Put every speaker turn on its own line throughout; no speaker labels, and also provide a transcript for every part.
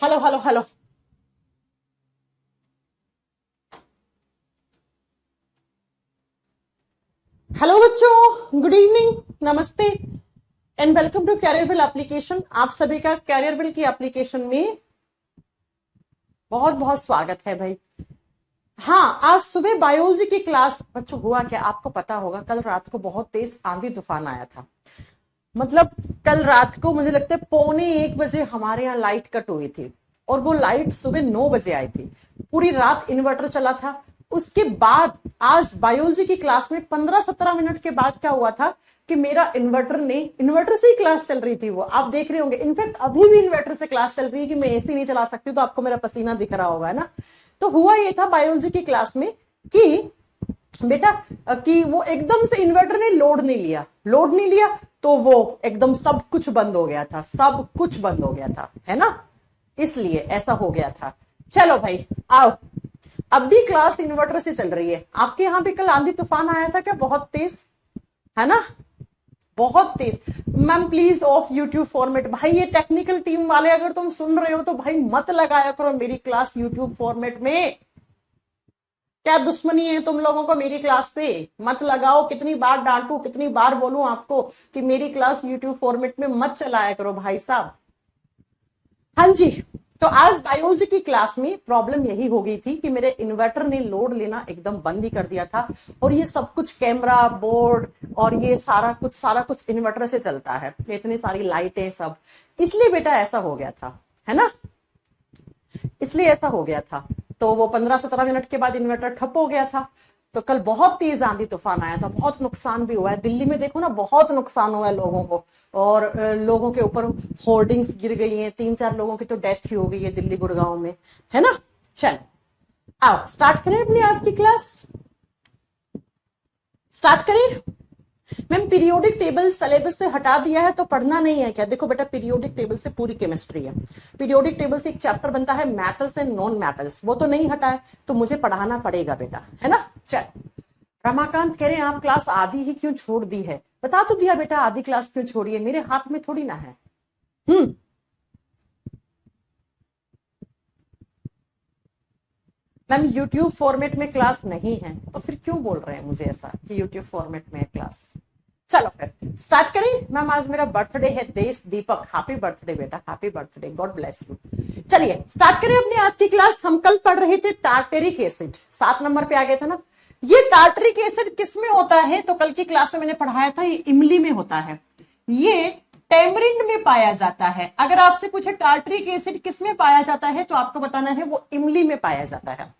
Hello hello hello. Hello बच्चों, good evening, नमस्ते and welcome to Careerwill application. आप सभी का कैरियर बिल की एप्लीकेशन में बहुत बहुत स्वागत है भाई। हाँ, आज सुबह बायोलॉजी की क्लास बच्चों हुआ क्या आपको पता होगा। कल रात को बहुत तेज आंधी तूफान आया था। मतलब कल रात को मुझे लगता है 12:45 हमारे यहाँ लाइट कट हुई थी और वो लाइट सुबह 9 बजे आई थी। पूरी रात इन्वर्टर चला था। उसके बाद आज बायोलॉजी की क्लास में 15-17 मिनट के बाद क्या हुआ था कि मेरा इन्वर्टर से ही क्लास चल रही थी। वो आप देख रहे होंगे, इनफैक्ट अभी भी इन्वर्टर से क्लास चल रही है कि मैं एसी नहीं चला सकती, तो आपको मेरा पसीना दिख रहा होगा ना। तो हुआ ये था बायोलॉजी की क्लास में कि बेटा कि वो एकदम से इन्वर्टर ने लोड नहीं लिया तो वो एकदम सब कुछ बंद हो गया था, सब कुछ बंद हो गया था, है ना। इसलिए ऐसा हो गया था। चलो भाई आओ, अब भी क्लास इन्वर्टर से चल रही है। आपके यहाँ भी कल आंधी तूफान आया था क्या? बहुत तेज, है ना, बहुत तेज। Ma'am please of YouTube format. भाई ये टेक्निकल टीम वाले अगर तुम सुन रहे हो तो भाई मत लगाया करो मेरी क्लास यूट्यूब फॉर्मेट में। क्या दुश्मनी है तुम लोगों को मेरी क्लास से? मत लगाओ। कितनी बार डांटू, कितनी बार बोलूं आपको कि मेरी क्लास यूट्यूब फॉर्मेट में मत चलाया करो भाई साहब। हाँ जी, तो आज बायोलॉजी की क्लास में प्रॉब्लम यही हो गई थी कि मेरे इन्वर्टर ने लोड लेना एकदम बंद ही कर दिया था। और ये सब कुछ कैमरा बोर्ड और ये सारा कुछ इन्वर्टर से चलता है, इतनी सारी लाइटें सब, इसलिए बेटा ऐसा हो गया था, है ना, इसलिए ऐसा हो गया था। तो वो 15-17 मिनट के बाद इन्वर्टर ठप हो गया था। तो कल बहुत तेज आंधी तूफान आया था, बहुत नुकसान भी हुआ है। दिल्ली में देखो ना, बहुत नुकसान हुआ है लोगों को। और लोगों के ऊपर होर्डिंग्स गिर गई हैं, 3-4 लोगों की तो डेथ ही हो गई है दिल्ली गुड़गांव में, है ना। चल आओ स्टार्ट करें अपनी आज की क्लास, स्टार्ट करें। मैम पीरियोडिक टेबल सिलेबस से हटा दिया है तो पढ़ना नहीं है क्या? देखो बेटा, पीरियोडिक टेबल से पूरी केमिस्ट्री है। पीरियोडिक टेबल से एक चैप्टर बनता है मेटल्स एंड नॉन मेटल्स, वो तो नहीं हटा है, तो मुझे पढ़ाना पड़ेगा बेटा, है ना। चल, रमाकांत कह रहे हैं आप क्लास आधी ही क्यों छोड़ दी है? बता तो दिया बेटा, आधी क्लास क्यों छोड़ी है, मेरे हाथ में थोड़ी ना है। मैम यूट्यूब फॉर्मेट में क्लास नहीं है, तो फिर क्यों बोल रहे हैं मुझे ऐसा कि यूट्यूब फॉर्मेट में है क्लास? चलो फिर स्टार्ट करें। मैम आज मेरा बर्थडे है, देश दीपक, हैप्पी बर्थडे बेटा, happy birthday, God bless you. चलिए स्टार्ट करें अपनी आज की क्लास। हम कल पढ़ रहे थे टार्टेरिक एसिड, 7 नंबर पे आ गए थे ना। ये टार्टरिक एसिड किस में होता है? तो कल की क्लास में मैंने पढ़ाया था, ये इमली में होता है, ये टेमरिंड में पाया जाता है। अगर आपसे पूछे टार्टरिक एसिड किस में पाया जाता है तो आपको बताना है वो इमली में पाया जाता है।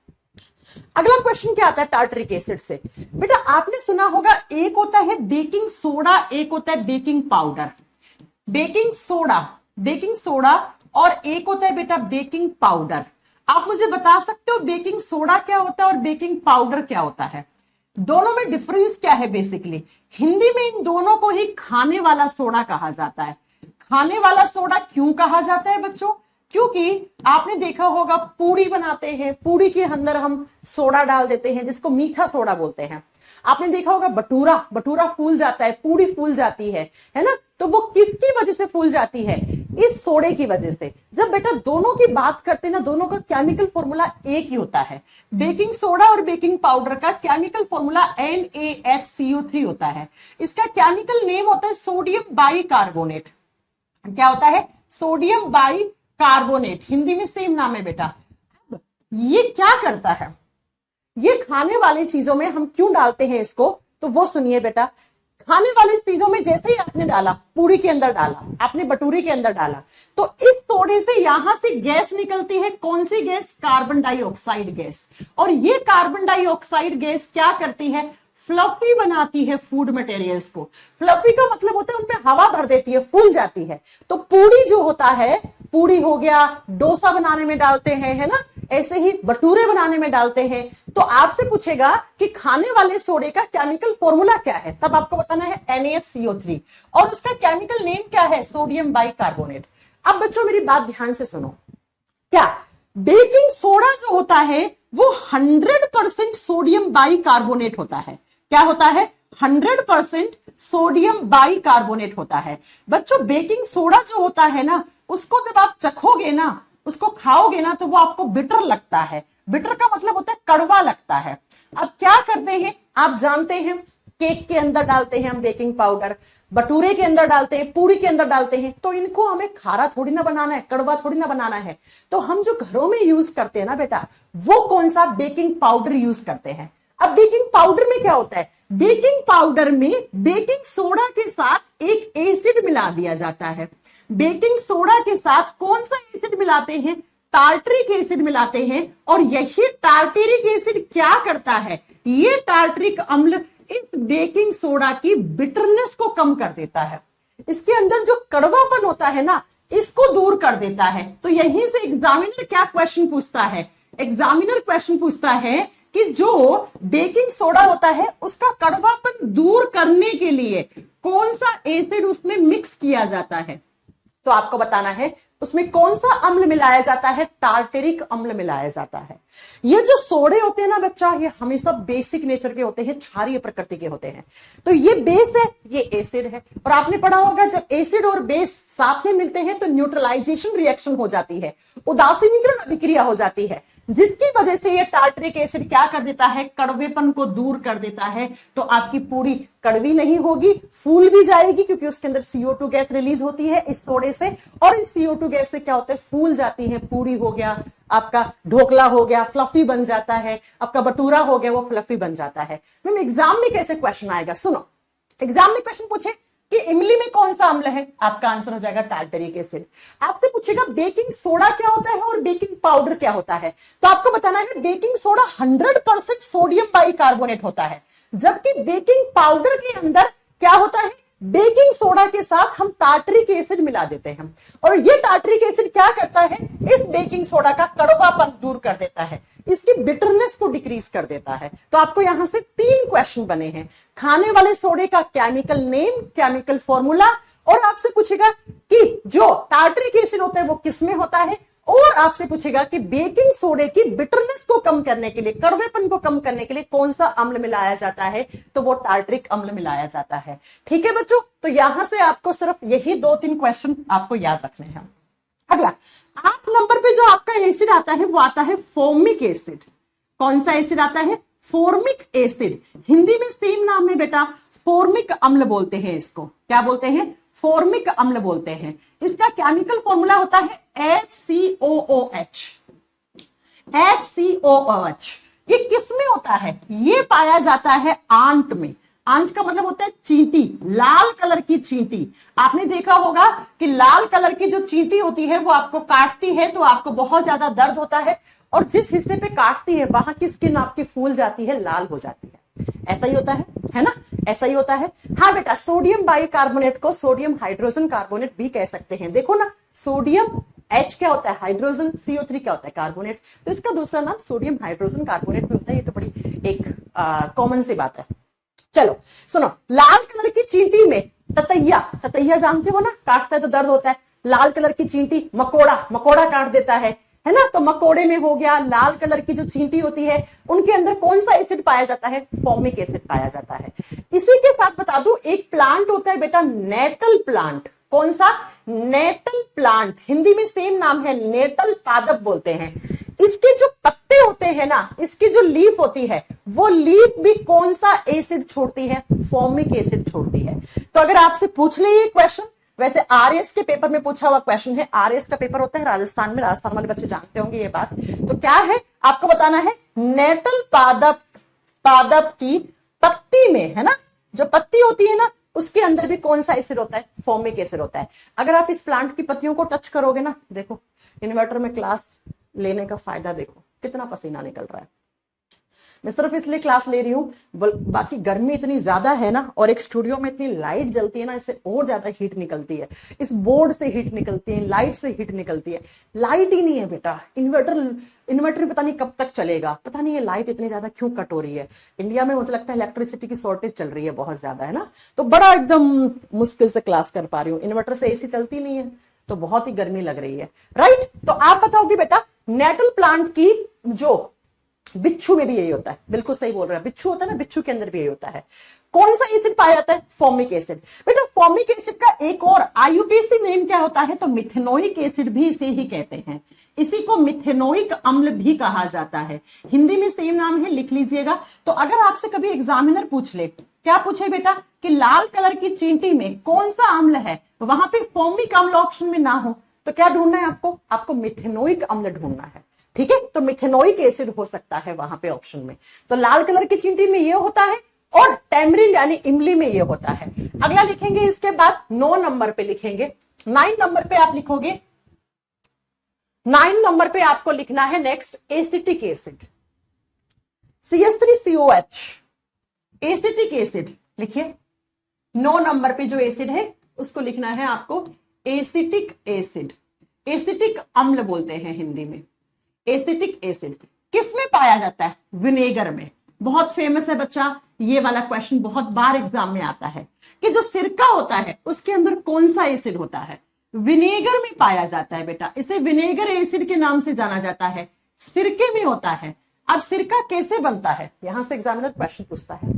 अगला क्वेश्चन क्या आता है टार्टरिक एसिड से? बेटा आपने सुना होगा, एक होता है बेकिंग सोडा, एक होता है बेकिंग पाउडर। बेकिंग सोडा और एक होता है बेटा बेकिंग पाउडर। आप मुझे बता सकते हो बेकिंग सोडा क्या होता है और बेकिंग पाउडर क्या होता है? दोनों में डिफरेंस क्या है? बेसिकली हिंदी में इन दोनों को ही खाने वाला सोडा कहा जाता है। खाने वाला सोडा क्यों कहा जाता है बच्चों? क्योंकि आपने देखा होगा पूड़ी बनाते हैं, पूड़ी के अंदर हम सोडा डाल देते हैं जिसको मीठा सोडा बोलते हैं। आपने देखा होगा बटूरा फूल जाता है, पूड़ी फूल जाती है ना। तो वो किसकी वजह से फूल जाती है? इस सोडे की वजह से। जब बेटा दोनों की बात करते हैं ना, दोनों का केमिकल फॉर्मूला एक ही होता है। बेकिंग सोडा और बेकिंग पाउडर का केमिकल फॉर्मूला NaHCO3 होता है। इसका केमिकल नेम होता है सोडियम बाइकार्बोनेट। क्या होता है? सोडियम बाइकार्बोनेट, हिंदी में सेम नाम है बेटा। ये क्या करता है? ये खाने वाली चीजों में हम क्यों डालते हैं इसको, तो वो सुनिए बेटा। खाने वाली चीजों में जैसे ही आपने डाला, पूरी के अंदर डाला, आपने भटूरे के अंदर डाला, तो इस सोडे से यहां से गैस निकलती है। कौन सी गैस? Carbon dioxide gas. और ये कार्बन डाइऑक्साइड गैस क्या करती है? फ्लफी बनाती है फूड मटेरियल्स को। फ्लफी का मतलब होता है उनमें हवा भर देती है, फूल जाती है। तो पूड़ी जो होता है, पूड़ी हो गया, डोसा बनाने में डालते हैं, है ना, ऐसे ही भटूरे बनाने में डालते हैं। तो आपसे पूछेगा कि खाने वाले सोडे का केमिकल फॉर्मूला क्या है, तब आपको बताना है NaHCO3 और उसका केमिकल नेम क्या है? Sodium bicarbonate. अब बच्चों मेरी बात ध्यान से सुनो। क्या बेकिंग सोडा जो होता है वो 100% सोडियम बाइकार्बोनेट होता है? क्या होता है? 100% सोडियम बाइकार्बोनेट होता है। बच्चों बेकिंग सोडा जो होता है ना, उसको जब आप चखोगे ना उसको खाओगे ना तो वो आपको बिटर लगता है। बिटर का मतलब होता है कड़वा लगता है। अब क्या करते हैं आप जानते हैं, केक के अंदर डालते हैं हम बेकिंग पाउडर, भटूरे के अंदर डालते हैं, पूरी के अंदर डालते हैं, तो इनको हमें खारा थोड़ी ना बनाना है, कड़वा थोड़ी ना बनाना है। तो हम जो घरों में यूज करते हैं ना बेटा, वो कौन सा बेकिंग पाउडर यूज करते हैं। अब बेकिंग पाउडर में क्या होता है, बेकिंग पाउडर में बेकिंग सोडा के साथ एक एसिड मिला दिया जाता है। बेकिंग सोडा के साथ कौन सा एसिड मिलाते हैं, टार्टरिक एसिड मिलाते हैं। और यही टार्टरिक एसिड क्या करता है, ये टार्टरिक अम्ल इस बेकिंग सोडा की बिटरनेस को कम कर देता है, इसके अंदर जो कड़वापन होता है ना, इसको दूर कर देता है। तो यहीं से एग्जामिनर क्या क्वेश्चन पूछता है, एग्जामिनर क्वेश्चन पूछता है कि जो बेकिंग सोडा होता है उसका कड़वापन दूर करने के लिए कौन सा एसिड उसमें मिक्स किया जाता है। तो आपको बताना है उसमें कौन सा अम्ल मिलाया जाता है, टार्टरिक अम्ल मिलाया जाता है। ये जो सोडे होते हैं ना बच्चा, ये हमेशा बेसिक नेचर के होते हैं, क्षारीय प्रकृति के होते हैं। तो ये बेस है, ये एसिड है। और आपने पढ़ा होगा जब एसिड और बेस साथ में मिलते हैं तो न्यूट्रलाइजेशन रिएक्शन हो जाती है, उदासीनीकरण अभिक्रिया हो जाती है, जिसकी वजह से ये टार्टरिक एसिड क्या कर देता है, कड़वेपन को दूर कर देता है। तो आपकी पूरी कड़वी नहीं होगी, फूल भी जाएगी, क्योंकि उसके अंदर CO2 गैस रिलीज होती है इस सोडे से, और इस CO2 गैस से क्या होता है, फूल जाती है। पूरी हो गया, आपका ढोकला हो गया, फ्लफी बन जाता है, आपका भटूरा हो गया, वो फ्लफी बन जाता है। मैम एग्जाम में कैसे क्वेश्चन आएगा, सुनो, एग्जाम में क्वेश्चन पूछे कि इमली में कौन सा अम्ल है, आपका आंसर हो जाएगा टार्टरिक एसिड। आपसे पूछेगा बेकिंग सोडा क्या होता है और बेकिंग पाउडर क्या होता है, तो आपको बताना है बेकिंग सोडा 100% सोडियम बाइकार्बोनेट होता है, जबकि बेकिंग पाउडर के अंदर क्या होता है, बेकिंग सोडा के साथ हम टार्टरिक एसिड मिला देते हैं। और ये टार्टरिक एसिड क्या करता है, इस बेकिंग सोडा का कड़वापन दूर कर देता है, इसकी बिटरनेस को डिक्रीज कर देता है। तो आपको यहां से 3 क्वेश्चन बने हैं, खाने वाले सोडे का केमिकल नेम, केमिकल फॉर्मूला, और आपसे पूछेगा कि जो टार्टरिक एसिड होता है वो किसमें होता है, और आपसे पूछेगा कि बेकिंग सोडे की बिटरनेस को कम करने के लिए, कड़वेपन को कम करने के लिए कौन सा अम्ल मिलाया जाता है, तो वो टार्टरिक अम्ल मिलाया जाता है। ठीक है बच्चों, तो यहां से आपको सिर्फ यही 2-3 क्वेश्चन आपको याद रखने हैं। अगला 8 नंबर पे जो आपका एसिड आता है वो आता है फॉर्मिक एसिड। कौन सा एसिड आता है, फॉर्मिक एसिड। हिंदी में सेम नाम है बेटा, फॉर्मिक अम्ल बोलते हैं इसको। क्या बोलते हैं, फॉर्मिक अम्ल बोलते हैं। इसका केमिकल फॉर्मूला होता है HCOOH। HCOOH ये किस में होता है, ये पाया जाता है आंत में। आंत का मतलब होता है चींटी, लाल कलर की चींटी। आपने देखा होगा कि लाल कलर की जो चींटी होती है वो आपको काटती है तो आपको बहुत ज्यादा दर्द होता है, और जिस हिस्से पे काटती है वहां की स्किन आपकी फूल जाती है, लाल हो जाती है। ऐसा ही होता है ना, ऐसा ही होता है। हाँ बेटा, सोडियम बाइकार्बोनेट को सोडियम हाइड्रोजन कार्बोनेट भी कह सकते हैं। देखो ना, सोडियम H क्या होता है, हाइड्रोजन, CO3 क्या होता है, कार्बोनेट, तो इसका दूसरा नाम सोडियम हाइड्रोजन कार्बोनेट भी होता है। ये तो बड़ी एक कॉमन सी बात है। चलो सुनो, लाल कलर की चींटी में ततैया, ततैया जानते हो ना, काटता है तो दर्द होता है। लाल कलर की चींटी, मकोड़ा, मकोड़ा काट देता है ना, तो मकोड़े में हो गया, लाल कलर की जो चींटी होती है उनके अंदर कौन सा एसिड पाया जाता है, फॉर्मिक एसिड पाया जाता है। इसी के साथ बता दूं, एक प्लांट होता है बेटा, नेटल प्लांट। कौन सा, नेटल प्लांट। हिंदी में सेम नाम है, नेटल पादप बोलते हैं। इसके जो पत्ते होते हैं ना, इसकी जो लीफ होती है, वो लीफ भी कौन सा एसिड छोड़ती है, फॉर्मिक एसिड छोड़ती है। तो अगर आपसे पूछ ले ये क्वेश्चन, वैसे आरएस के पेपर में पूछा हुआ क्वेश्चन है, आरएस का पेपर होता है राजस्थान में, राजस्थान वाले बच्चे जानते होंगे ये बात। तो क्या है, आपको बताना है नेटल पादप, पादप की पत्ती में, है ना, जो पत्ती होती है ना, उसके अंदर भी कौन सा एसिड होता है, फॉर्मिक एसिड होता है। अगर आप इस प्लांट की पत्तियों को टच करोगे ना, देखो इन्वर्टर में क्लास लेने का फायदा देखो, कितना पसीना निकल रहा है। मैं सिर्फ इसलिए क्लास ले रही हूं, बाकी गर्मी इतनी ज्यादा है ना, और एक स्टूडियो में इतनी लाइट जलती है ना, इससे और ज्यादा हीट निकलती है। इस बोर्ड से हीट निकलती है, लाइट से हीट निकलती है। लाइट ही नहीं है बेटा, इन्वर्टर पता नहीं कब तक चलेगा, पता नहीं ये लाइट इतनी ज्यादा क्यों कट हो रही है। इंडिया में मुझे लगता है इलेक्ट्रिसिटी की शॉर्टेज चल रही है बहुत ज्यादा, है ना, तो बड़ा एकदम मुश्किल से क्लास कर पा रही हूँ। इन्वर्टर से एसी चलती नहीं है तो बहुत ही गर्मी लग रही है, राइट। तो आप बताओगे बेटा, नेटल प्लांट की जो बिच्छू में भी यही होता है, बिल्कुल सही बोल रहा है, बिच्छू होता है ना, बिच्छू के अंदर भी यही होता है। कौन सा एसिड पाया जाता है? Formic acid. बेटा फॉर्मिक एसिड का एक और आईयूपीएसी नेम क्या होता है? तो मिथेनोइक एसिड भी इसे ही कहते हैं। इसी को मिथेनोइक अम्ल भी कहा जाता है। हिंदी में सेम नाम है, लिख लीजिएगा। तो अगर आपसे कभी एग्जामिनर पूछ ले, क्या पूछे बेटा कि लाल कलर की चींटी में कौन सा अम्ल है, वहां पे फॉर्मिक अम्ल ऑप्शन में ना हो, तो क्या ढूंढना है आपको? आपको मिथेनोइक अम्ल ढूंढना है। ठीक है, तो मिथेनोइक एसिड हो सकता है वहां पे ऑप्शन में। तो लाल कलर की चींटी में ये होता है और टैमरिंड यानी इमली में ये होता है। अगला लिखेंगे, इसके बाद 9 नंबर पे लिखेंगे। 9 नंबर पे आप लिखोगे, 9 नंबर पे आपको लिखना है next acetic acid, CH3COH, acetic acid लिखिए। 9 नंबर पे जो एसिड है उसको लिखना है आपको एसिटिक एसिड। एसिटिक अम्ल बोलते हैं हिंदी में। एसिटिक एसिड किसमें पाया जाता है? विनेगर में। बहुत फेमस है बच्चा, ये वाला क्वेश्चन बहुत बार एग्जाम में आता है कि जो सिरका होता है उसके अंदर कौन सा एसिड होता है? विनेगर में पाया जाता है बेटा। इसे विनेगर एसिड के नाम से जाना जाता है, सिरके में होता है। अब सिरका कैसे बनता है, यहां से एग्जामिनर क्वेश्चन पूछता है।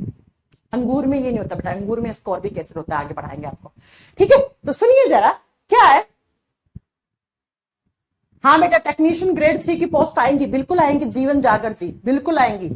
अंगूर में ये नहीं होता बेटा, अंगूर में स्कॉर्बिक एसिड होता है, आगे बढ़ाएंगे आपको। ठीक है, तो सुनिए जरा क्या है। हाँ बेटा, टेक्नीशियन ग्रेड 3 की पोस्ट आएंगी, बिल्कुल आएंगी। जीवन जागर जी बिल्कुल आएंगी,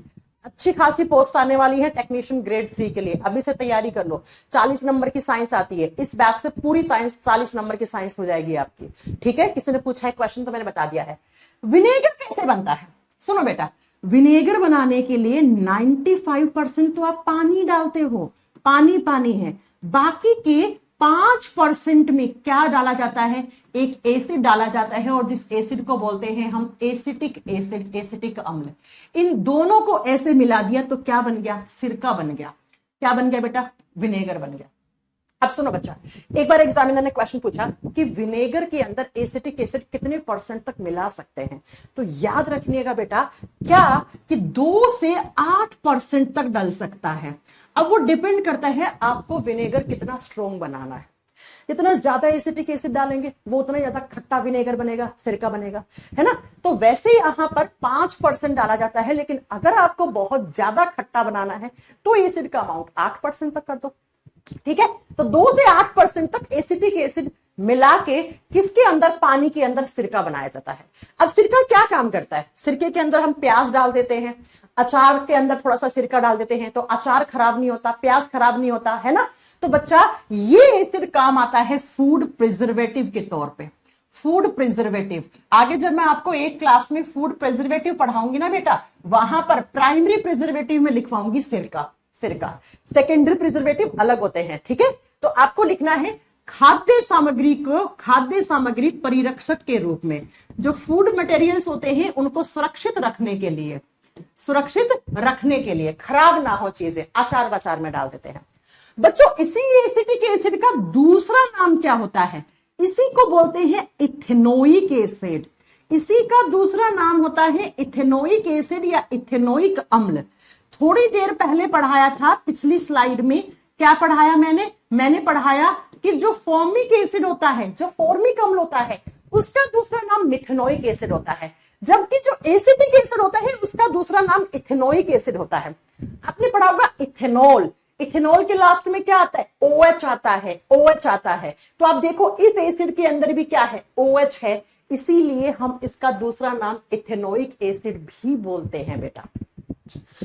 अच्छी खासी पोस्ट आने वाली है टेक्नीशियन ग्रेड 3 के लिए। अभी से तैयारी कर लो। 40 नंबर की साइंस आती है, इस बैच से पूरी साइंस 40 नंबर की साइंस हो जाएगी आपकी। ठीक है, किसी ने पूछा है क्वेश्चन तो मैंने बता दिया है। विनेगर कैसे बनता है? सुनो बेटा, विनेगर बनाने के लिए 95% तो आप पानी डालते हो, पानी पानी है। बाकी के 5% में क्या डाला जाता है? एक एसिड डाला जाता है, और जिस एसिड को बोलते हैं हम एसिटिक एसिड, एसिटिक अम्ल। इन दोनों को ऐसे मिला दिया तो क्या बन गया? सिरका बन गया। क्या बन गया बेटा? विनेगर बन गया। अब सुनो बच्चा, एक बार एग्जामिनर ने क्वेश्चन पूछा कि विनेगर के अंदर एसिटिक एसिड कितने % तक मिला सकते हैं? तो याद रखिएगा बेटा क्या कि 2 से 8% तक डल सकता है। अब वो डिपेंड करता है आपको विनेगर कितना स्ट्रॉन्ग बनाना है। जितना ज्यादा एसिटिक एसिड डालेंगे वो उतना ज्यादा खट्टा विनेगर बनेगा, सिरका बनेगा, है ना। तो वैसे यहां पर 5% डाला जाता है, लेकिन अगर आपको बहुत ज्यादा खट्टा बनाना है तो एसिड का अमाउंट 8% तक कर दो। ठीक है, तो 2 से 8% तक एसिटिक एसिड मिला के किसके अंदर? पानी के अंदर सिरका बनाया जाता है। अब सिरका क्या काम करता है? सिरके के अंदर हम प्याज डाल देते हैं, अचार के अंदर थोड़ा सा सिरका डाल देते हैं तो अचार खराब नहीं होता, प्याज खराब नहीं होता, है ना। तो बच्चा ये एसिड काम आता है फूड प्रिजर्वेटिव के तौर पे। फूड प्रिजर्वेटिव, आगे जब मैं आपको एक क्लास में फूड प्रिजर्वेटिव पढ़ाऊंगी ना बेटा, वहां पर प्राइमरी प्रिजर्वेटिव में लिखवाऊंगी सिरका, सिरका। सेकेंडरी प्रिजर्वेटिव अलग होते हैं। ठीक है, तो आपको लिखना है खाद्य सामग्री को, खाद्य सामग्री परिरक्षक के रूप में। जो फूड मटेरियल्स होते हैं उनको सुरक्षित रखने के लिए, सुरक्षित रखने के लिए, खराब ना हो चीजें, अचार वचार में डाल देते हैं। बच्चों इसी एसिटिक एसिड का दूसरा नाम क्या होता है? इसी को बोलते हैं इथेनोइक एसिड। इसी का दूसरा नाम होता है इथेनोइक एसिड या इथेनोइक अम्ल। थोड़ी देर पहले पढ़ाया था, पिछली स्लाइड में क्या पढ़ाया मैंने पढ़ाया कि जो फॉर्मिक एसिड होता है, जो फॉर्मिक अम्ल होता है, उसका दूसरा नाम मिथेनोइक एसिड होता है, जबकि जो एसिटिक एसिड होता है उसका दूसरा नाम इथेनोइक एसिड होता है। आपने पढ़ा होगा इथेनॉल, इथेनॉल के लास्ट में क्या आता है? OH आता है, OH आता है। तो आप देखो इस एसिड के अंदर भी क्या है? OH है, इसीलिए हम इसका दूसरा नाम इथेनोइक एसिड भी बोलते हैं बेटा।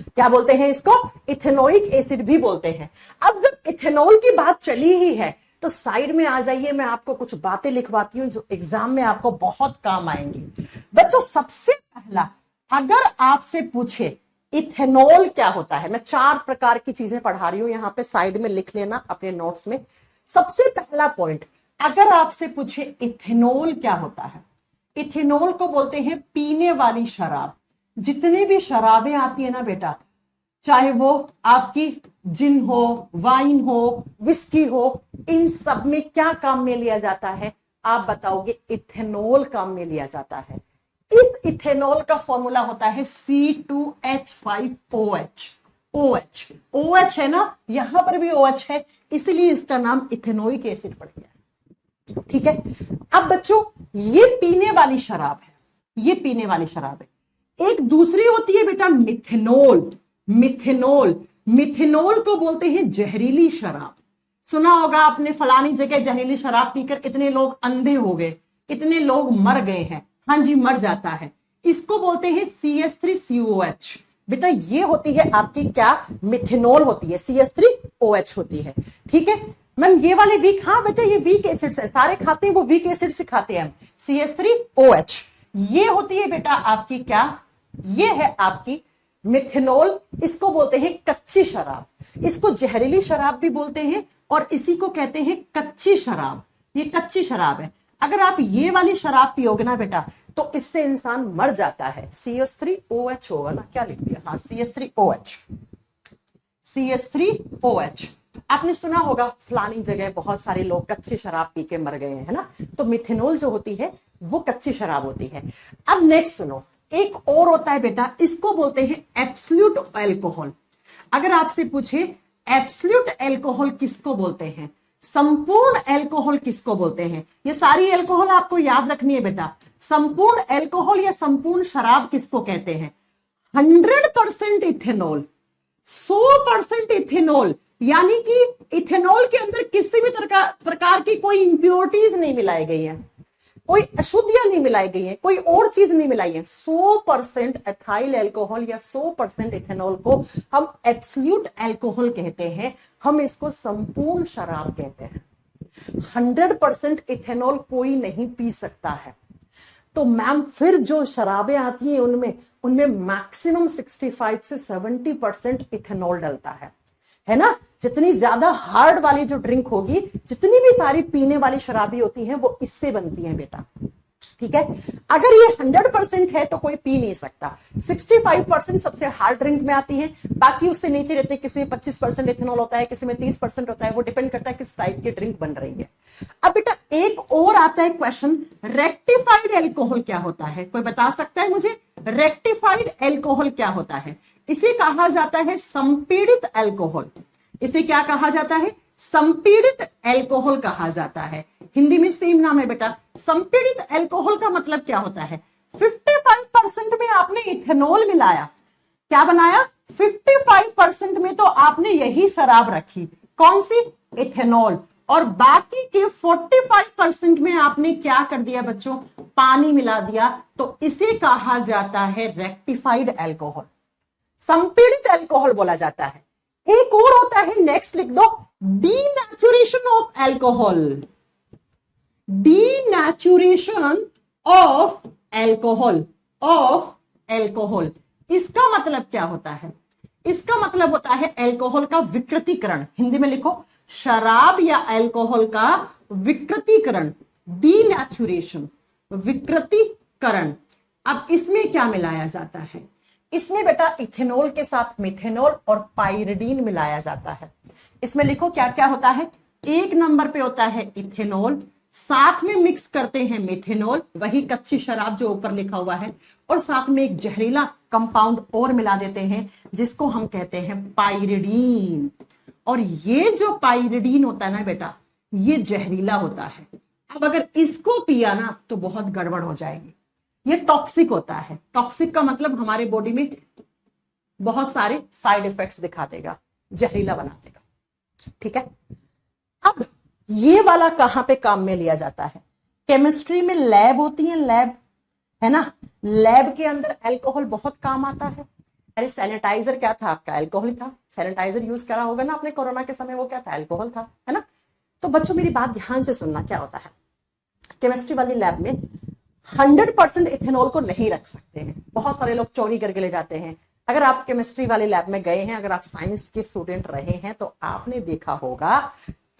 क्या बोलते हैं इसको? इथेनोइक एसिड भी बोलते हैं। अब जब इथेनॉल की बात चली ही है तो साइड में आ जाइए, मैं आपको कुछ बातें लिखवाती हूं जो एग्जाम में आपको बहुत काम आएंगी। बच्चों सबसे पहला अगर आपसे पूछे इथेनॉल क्या होता है, मैं 4 प्रकार की चीजें पढ़ा रही हूं, यहां पे साइड में लिख लेना अपने नोट्स में। सबसे पहला पॉइंट, अगर आपसे पूछे इथेनॉल क्या होता है, इथेनॉल को बोलते हैं पीने वाली शराब। जितनी भी शराबें आती है ना बेटा, चाहे वो आपकी जिन हो, वाइन हो, विस्की हो, इन सब में क्या काम में लिया जाता है? आप बताओगे इथेनॉल काम में लिया जाता है। इस इथेनॉल का फॉर्मूला होता है C2H5OH। OH, OH है ना, यहां पर भी OH है, इसलिए इसका नाम इथेनोइक एसिड पड़ गया। ठीक है, अब बच्चों ये पीने वाली शराब है, ये पीने वाली शराब है। एक दूसरी होती है बेटा मिथेनॉल। मिथेनॉल मिथेनॉल को बोलते हैं जहरीली शराब। सुना होगा आपने, फलानी जगह जहरीली शराब पीकर इतने लोग अंधे हो गए, इतने लोग मर गए हैं। हाँ जी, मर जाता है। इसको बोलते हैं CH3COH। बेटा ये होती है आपकी क्या, मिथेनॉल होती है, CH3OH होती है। ठीक है मैम, ये वाले वीक, हाँ बेटा ये वीक एसिड्स है, सारे खाते हैं वो वीक एसिड से खाते हैं हम, CH3OH। ये होती है बेटा आपकी क्या, ये है आपकी मिथेनॉल। इसको बोलते हैं कच्ची शराब, इसको जहरीली शराब भी बोलते हैं और इसी को कहते हैं कच्ची शराब। ये कच्ची शराब है। अगर आप ये वाली शराब पियोगे ना बेटा तो इससे इंसान मर जाता है। CH3OH होगा ना, क्या लिख दिया, हाँ CH3OH, CH3OH। आपने सुना होगा फलानी जगह बहुत सारे लोग कच्ची शराब पी के मर गए हैं, है ना। तो मिथेनॉल जो होती है वो कच्ची शराब होती है। अब नेक्स्ट सुनो, एक और होता है बेटा, इसको बोलते हैं एब्सोल्यूट अल्कोहल। अगर आपसे पूछे एब्सोल्यूट अल्कोहल किसको बोलते हैं, संपूर्ण अल्कोहल किसको बोलते हैं, ये सारी अल्कोहल आपको याद रखनी है बेटा। संपूर्ण अल्कोहल या संपूर्ण शराब किसको कहते हैं, 100% इथेनॉल, 100% इथेनॉल, यानी कि इथेनॉल के अंदर किसी भी प्रकार की कोई इंप्योरिटीज नहीं मिलाई गई है, कोई अशुद्धियां नहीं मिलाई गई है, कोई और चीज नहीं मिलाई है। 100% एथाइल अल्कोहल या 100% इथेनॉल को हम एब्सोल्यूट अल्कोहल कहते हैं, हम इसको संपूर्ण शराब कहते हैं। 100% इथेनॉल कोई नहीं पी सकता है। तो मैम फिर जो शराबें आती हैं उनमें मैक्सिमम 65 से 70% इथेनॉल डलता है ना। जितनी ज्यादा हार्ड वाली जो ड्रिंक होगी, जितनी भी सारी पीने वाली शराबी होती हैं वो इससे बनती हैं बेटा। ठीक है, अगर ये 100% है तो कोई पी नहीं सकता। 65% सबसे हार्ड ड्रिंक में आती है, बाकी उससे नीचे रहते हैं। किसी में 25% इथेनॉल होता है, किसी में 30% होता है, वो डिपेंड करता है किस टाइप की ड्रिंक बन रही है। अब बेटा एक और आता है क्वेश्चन, रेक्टिफाइड अल्कोहल क्या होता है, कोई बता सकता है मुझे? रेक्टिफाइड अल्कोहल क्या होता है? इसे कहा जाता है संपीड़ित अल्कोहल। इसे क्या कहा जाता है? संपीड़ित अल्कोहल कहा जाता है। हिंदी में सेम नाम है बेटा। संपीड़ित अल्कोहल का मतलब क्या होता है? 55% में आपने इथेनॉल मिलाया, क्या बनाया? 55% में तो आपने यही शराब रखी, कौन सी? इथेनॉल। और बाकी के 45% में आपने क्या कर दिया बच्चों? पानी मिला दिया। तो इसे कहा जाता है रेक्टिफाइड अल्कोहल, संपीड़ित अल्कोहल बोला जाता है। एक और होता है, नेक्स्ट लिख दो, denaturation of alcohol. Denaturation of alcohol, इसका मतलब क्या होता है? इसका मतलब होता है अल्कोहल का विकृतीकरण। हिंदी में लिखो, शराब या अल्कोहल का विकृतीकरण, डीनेचुरेशन, विकृतीकरण। अब इसमें क्या मिलाया जाता है? इसमें बेटा इथेनॉल के साथ मिथेनॉल और पाइरिडीन मिलाया जाता है। इसमें लिखो क्या क्या होता है। एक नंबर पे होता है इथेनॉल, साथ में मिक्स करते हैं मिथेनॉल, वही कच्ची शराब जो ऊपर लिखा हुआ है, और साथ में एक जहरीला कंपाउंड और मिला देते हैं जिसको हम कहते हैं पाइरिडीन। और ये जो पाइरिडीन होता है ना बेटा, ये जहरीला होता है। अब अगर इसको पिया ना तो बहुत गड़बड़ हो जाएगी। ये टॉक्सिक होता है। टॉक्सिक का मतलब हमारे बॉडी में बहुत सारे साइड इफेक्ट्स दिखा देगा, जहरीला बना देगा। ठीक है, अब ये वाला कहां पे काम में लिया जाता है? केमिस्ट्री में लैब होती है, लैब है ना। लैब के अंदर अल्कोहल बहुत काम आता है। अरे सैनिटाइजर क्या था आपका? अल्कोहल था। सैनिटाइजर यूज करा होगा ना आपने कोरोना के समय, वो क्या था? अल्कोहल था, है ना। तो बच्चों मेरी बात ध्यान से सुनना, क्या होता है केमिस्ट्री वाली लैब में 100% इथेनॉल को नहीं रख सकते हैं। बहुत सारे लोग चोरी करके ले जाते हैं। अगर आप केमिस्ट्री वाली लैब में गए हैं, अगर आप साइंस के स्टूडेंट रहे हैं, तो आपने देखा होगा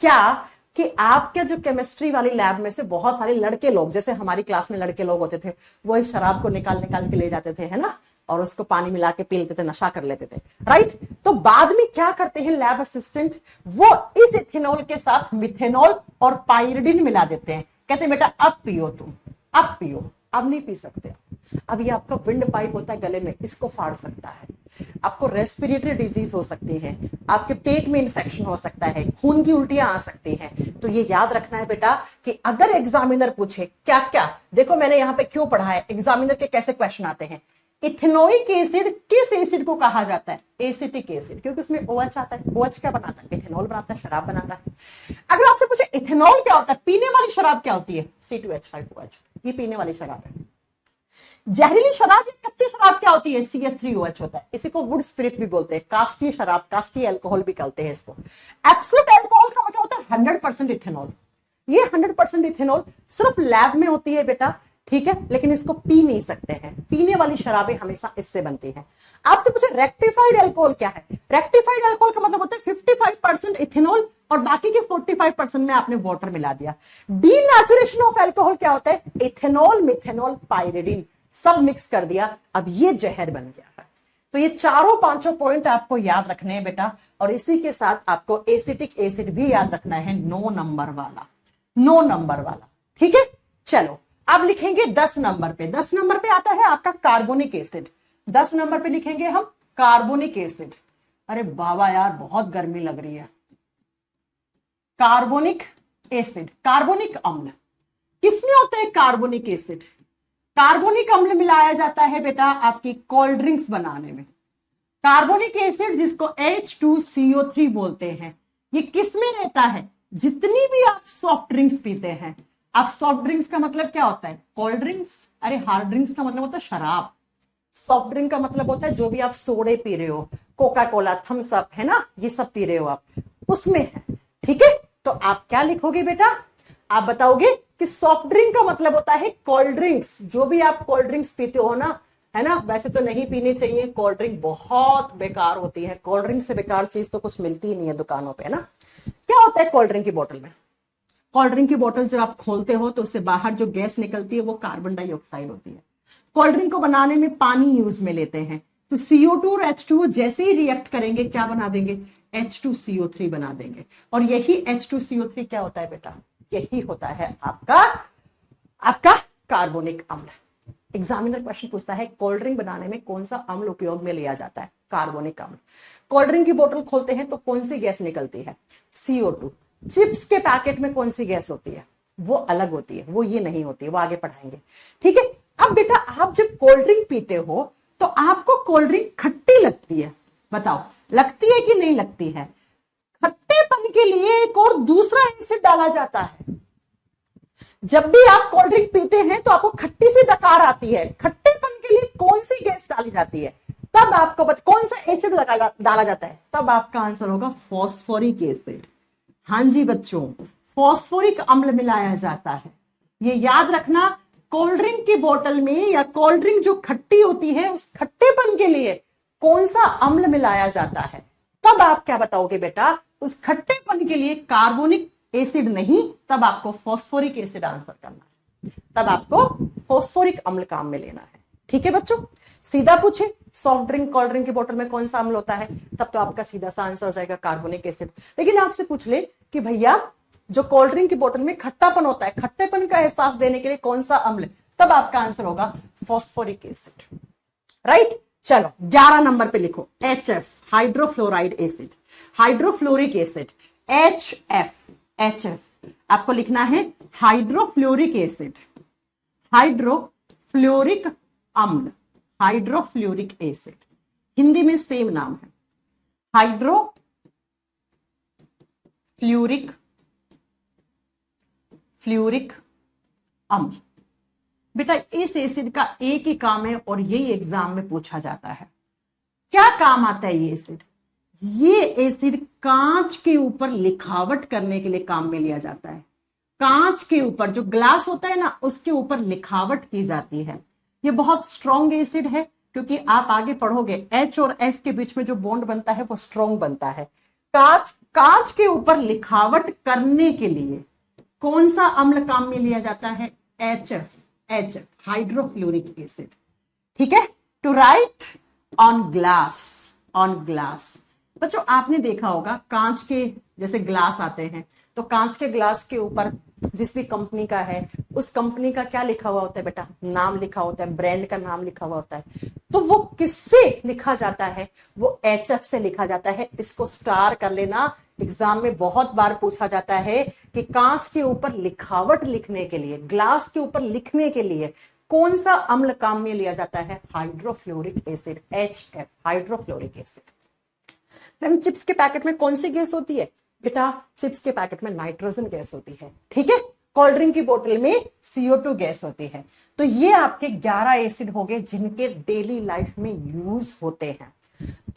क्या कि आपके जो केमिस्ट्री वाली लैब में से बहुत सारे लड़के लोग, जैसे हमारी क्लास में लड़के लोग होते थे, वो इस शराब को निकाल निकाल के ले जाते थे, है ना, और उसको पानी मिला के पी लेते थे, नशा कर लेते थे, राइट। तो बाद में क्या करते हैं लैब असिस्टेंट, वो इस इथेनॉल के साथ मिथेनॉल और पाइरिडिन मिला देते हैं। कहते हैं बेटा अब पियो, तुम अब पियो। अब नहीं पी सकते। अब ये आपका विंड पाइप होता है गले में, इसको फाड़ सकता है। आपको रेस्पिरेटरी डिजीज हो सकती है, आपके पेट में इंफेक्शन हो सकता है, खून की उल्टियां आ सकती हैं। तो ये याद रखना है बेटा कि अगर एग्जामिनर पूछे क्या क्या, देखो मैंने यहां पे क्यों पढ़ा है, एग्जामिनर के कैसे क्वेश्चन आते हैं। इथेनोइक एसिड किस एसिड को कहा जाता है? एसिटिक एसिड, क्योंकि उसमें OH आता है। OH क्या बनाता है? इथेनॉल बनाता है, शराब बनाता है। अगर आपसे पूछे इथेनॉल क्या होता है, पीने वाली शराब क्या होती है? C2H5OH, ये पीने वाली शराब है। जहरीली शराब या कच्ची शराब क्या होती है? CH3OH होता है। इसी को वुड स्पिरिट भी बोलते हैं, कास्टीय शराब, कास्टीय अल्कोहल भी कहते हैं इसको। एब्सोल्यूट अल्कोहल का मतलब होता है 100% इथेनॉल। ये 100% इथेनॉल सिर्फ लैब में होती है बेटा, ठीक है, लेकिन इसको पी नहीं सकते हैं। पीने वाली शराबें हमेशा इससे बनती हैं। आपसे पूछे रेक्टिफाइड अल्कोहल क्या है? रेक्टिफाइड अल्कोहल का मतलब होता है 55% इथेनॉल और बाकी के 45% में आपने वाटर मिला दिया। डीनेचुरेशन ऑफ अल्कोहल क्या होता है? इथेनॉल, मिथेनॉल, पायरिडीन सब मिक्स कर दिया, अब ये जहर बन गया है। तो ये चारों पांचों पॉइंट आपको याद रखने हैं बेटा, और इसी के साथ आपको एसिटिक एसिड भी याद रखना है, 9 नंबर वाला, 9 नंबर वाला, ठीक है। चलो अब लिखेंगे 10 नंबर पे। 10 नंबर पे आता है आपका कार्बोनिक एसिड। 10 नंबर पे लिखेंगे हम कार्बोनिक एसिड। अरे बाबा यार बहुत गर्मी लग रही है। कार्बोनिक एसिड, कार्बोनिक अम्ल किसमें होता है? कार्बोनिक एसिड, कार्बोनिक अम्ल मिलाया जाता है बेटा आपकी कोल्ड ड्रिंक्स बनाने में। कार्बोनिक एसिड जिसको H2CO3 बोलते हैं, ये किसमें रहता है? जितनी भी आप सॉफ्ट ड्रिंक्स पीते हैं। आप सॉफ्ट ड्रिंक्स का मतलब क्या होता है? Cold drinks. अरे हार्ड ड्रिंक्स का मतलब होता है शराब। सॉफ्ट ड्रिंक का मतलब होता है जो भी आप सोडे पी रहे हो, कोका कोला, थम्स अप, है ना, ये सब पी रहे हो आप, उसमें है, ठीक है। तो आप क्या लिखोगे बेटा? आप बताओगे कि सॉफ्ट ड्रिंक का मतलब होता है कोल्ड ड्रिंक्स। जो भी आप कोल्ड ड्रिंक्स पीते हो ना, है ना, वैसे तो नहीं पीनी चाहिए, कोल्ड ड्रिंक बहुत बेकार होती है। कोल्ड ड्रिंक से बेकार चीज तो कुछ मिलती ही नहीं है दुकानों पे, है ना। क्या होता है कोल्ड ड्रिंक की बोतल में? कोल्ड ड्रिंक की बोतल जब आप खोलते हो तो उससे बाहर जो गैस निकलती है वो कार्बन डाइऑक्साइड होती है। कोल्ड ड्रिंक को बनाने में पानी यूज में लेते हैं, तो CO2 और H2O जैसे ही रिएक्ट करेंगे क्या बना देंगे? H2CO3 बना देंगे। और यही H2CO3 क्या होता है बेटा? यही होता है आपका कार्बोनिक अम्ल। एग्जामिनर क्वेश्चन पूछता है कोल्ड ड्रिंक बनाने में कौन सा अम्ल उपयोग में लिया जाता है? कार्बोनिक अम्ल। कोल्ड ड्रिंक की बोतल खोलते हैं तो कौन सी गैस निकलती है? CO2। चिप्स के पैकेट में कौन सी गैस होती है? वो अलग होती है, वो ये नहीं होती है, वो आगे पढ़ाएंगे, ठीक है। अब बेटा आप जब कोल्ड ड्रिंक पीते हो तो आपको कोल्ड ड्रिंक खट्टी लगती है, बताओ लगती है कि नहीं लगती है? खट्टेपन के लिए एक और दूसरा एसिड डाला जाता है। जब भी आप कोल्ड ड्रिंक पीते हैं तो आपको खट्टी सी डकार आती है, खट्टेपन के लिए कौन सी गैस डाली जाती है? तब आपको कौन सा एसिड डाला जाता है? तब आपका आंसर होगा फॉस्फोरिक एसिड। हाँ जी बच्चों, फॉस्फोरिक अम्ल मिलाया जाता है। ये याद रखना, कोल्ड ड्रिंक की बोतल में या कोल्ड ड्रिंक जो खट्टी होती है उस खट्टेपन के लिए कौन सा अम्ल मिलाया जाता है? तब आप क्या बताओगे बेटा? उस खट्टेपन के लिए कार्बोनिक एसिड नहीं, तब आपको फॉस्फोरिक एसिड आंसर करना है। तब आपको फॉस्फोरिक अम्ल काम में लेना है, ठीक है बच्चों। सीधा पूछे सॉफ्ट ड्रिंक कोल्ड ड्रिंक की बोतल में कौन सा अम्ल होता है, तब तो आपका सीधा सा आंसर हो जाएगा कार्बोनिक एसिड। लेकिन आपसे पूछ ले कि भैया जो कोल्ड ड्रिंक की बोतल में खट्टापन होता है, खट्टेपन का एहसास देने के लिए कौन सा अम्ल, तब आपका आंसर होगा फॉस्फोरिक एसिड, राइट। चलो 11 नंबर पे लिखो HF, hydrofluoride acid, hydrofluoric acid, HF आपको लिखना है हाइड्रोफ्लोरिक एसिड, हाइड्रोफ्लोरिक अम्ल, हाइड्रोफ्लोरिक एसिड, हिंदी में सेम नाम है, फ्लूरिक अम्ल। बेटा इस एसिड का एक ही काम है और यही एग्जाम में पूछा जाता है। क्या काम आता है ये एसिड? ये एसिड कांच के ऊपर लिखावट करने के लिए काम में लिया जाता है। कांच के ऊपर जो ग्लास होता है ना, उसके ऊपर लिखावट की जाती है। ये बहुत स्ट्रॉन्ग एसिड है, क्योंकि आप आगे पढ़ोगे H और F के बीच में जो बॉन्ड बनता है वो स्ट्रॉन्ग बनता है। कांच के ऊपर लिखावट करने के लिए कौन सा अम्ल काम में लिया जाता है? HF, हाइड्रोफ्लोरिक एसिड, ठीक है। टू राइट ऑन ग्लास, बच्चों आपने देखा होगा कांच के जैसे ग्लास आते हैं, तो कांच के ग्लास के ऊपर जिस भी कंपनी का है उस कंपनी का क्या लिखा हुआ होता है बेटा? नाम लिखा होता है, ब्रांड का नाम लिखा हुआ होता है। तो वो किससे लिखा जाता है? वो HF से लिखा जाता है। इसको स्टार कर लेना, एग्जाम में बहुत बार पूछा जाता है कि कांच के ऊपर लिखावट लिखने के लिए, ग्लास के ऊपर लिखने के लिए कौन सा अम्ल काम में लिया जाता है? Hydrofluoric acid, HF, hydrofluoric acid. Ma'am chips के पैकेट में कौन सी गैस होती है? बेटा चिप्स के पैकेट में नाइट्रोजन गैस होती है, ठीक है। कोल्ड ड्रिंक की बोतल में CO2 गैस होती है। तो ये आपके 11 एसिड हो गए जिनके डेली लाइफ में यूज होते हैं।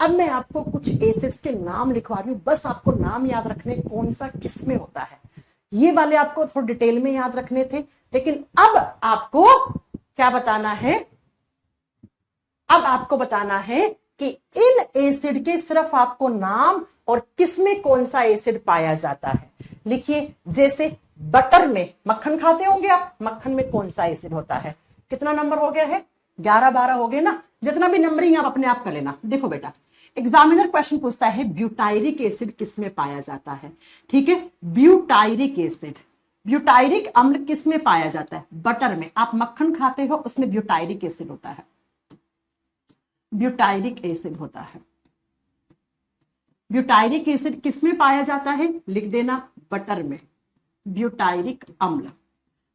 अब मैं आपको कुछ एसिड्स के नाम लिखवा रही हूं, बस आपको नाम याद रखने कौन सा किसमें होता है। ये वाले आपको थोड़ा डिटेल में याद रखने थे, लेकिन अब आपको क्या बताना है? अब आपको बताना है कि इन एसिड के सिर्फ आपको नाम और किसमें कौन सा एसिड पाया जाता है। लिखिए, जैसे बटर में, मक्खन खाते होंगे आप, मक्खन में कौन सा एसिड होता है? कितना नंबर हो गया है? 11-12 हो गए ना। जितना भी नंबरिंग आप अपने आप कर लेना। देखो बेटा, एग्जामिनर क्वेश्चन पूछता है ब्यूटायरिक एसिड किसमें पाया जाता है, ठीक है। ब्यूटायरिक एसिड, ब्यूटायरिक अम्ल किसमें पाया जाता है? बटर में। आप मक्खन खाते हो, उसमें ब्यूटायरिक एसिड होता है, ब्यूटायरिक एसिड होता है। ब्यूटायरिक एसिड किसमें पाया जाता है? लिख देना, बटर में, ब्यूटायरिक अम्ल।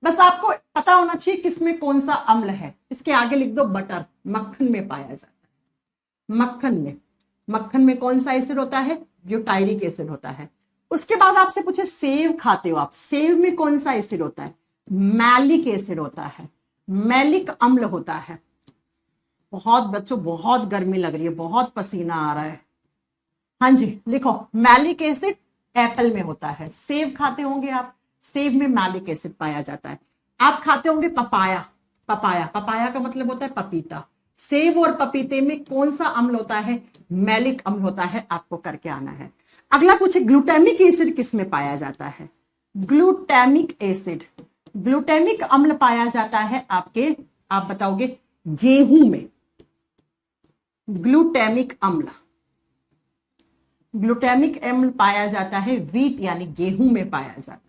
बस आपको पता होना चाहिए किसमें कौन सा अम्ल है। इसके आगे लिख दो बटर, मक्खन में पाया जाता है। मक्खन में, मक्खन में कौन सा एसिड होता है? ब्यूटायरिक एसिड होता है। उसके बाद आपसे पूछे सेव खाते हो आप, सेव में कौन सा एसिड होता है? मैलिक एसिड होता है, मैलिक अम्ल होता है। बहुत बच्चों बहुत गर्मी लग रही है, बहुत पसीना आ रहा है। हाँ जी लिखो, मैलिक एसिड एप्पल में होता है। सेव खाते होंगे आप, सेव में मैलिक एसिड पाया जाता है। आप खाते होंगे पपाया, पपाया, पपाया का मतलब होता है पपीता। सेव और पपीते में कौन सा अम्ल होता है? मैलिक अम्ल होता है। आपको करके आना है। अगला पूछे ग्लूटामिक एसिड किसमें पाया जाता है? ग्लूटामिक एसिड, ग्लूटामिक अम्ल पाया जाता है आपके, आप बताओगे, गेहूं में। ग्लूटामिक अम्ल, ग्लूटामिक अम्ल पाया जाता है व्हीट यानी गेहूं में पाया जाता है,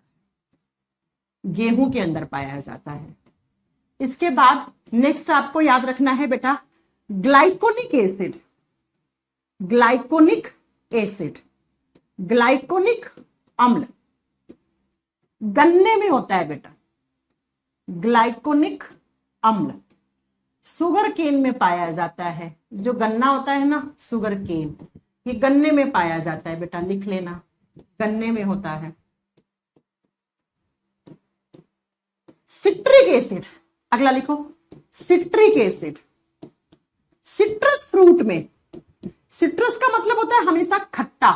गेहूं के अंदर पाया जाता है। इसके बाद नेक्स्ट आपको याद रखना है बेटा ग्लाइकोनिक एसिड, ग्लाइकोनिक एसिड, ग्लाइकोनिक अम्ल गन्ने में होता है बेटा। ग्लाइकोनिक अम्ल सुगर केन में पाया जाता है। जो गन्ना होता है ना, सुगर केन, ये गन्ने में पाया जाता है बेटा, लिख लेना, गन्ने में होता है। सिट्रिक एसिड, अगला लिखो, सिट्रिक एसिड, सिट्रस फ्रूट में। सिट्रस का मतलब होता है हमेशा खट्टा।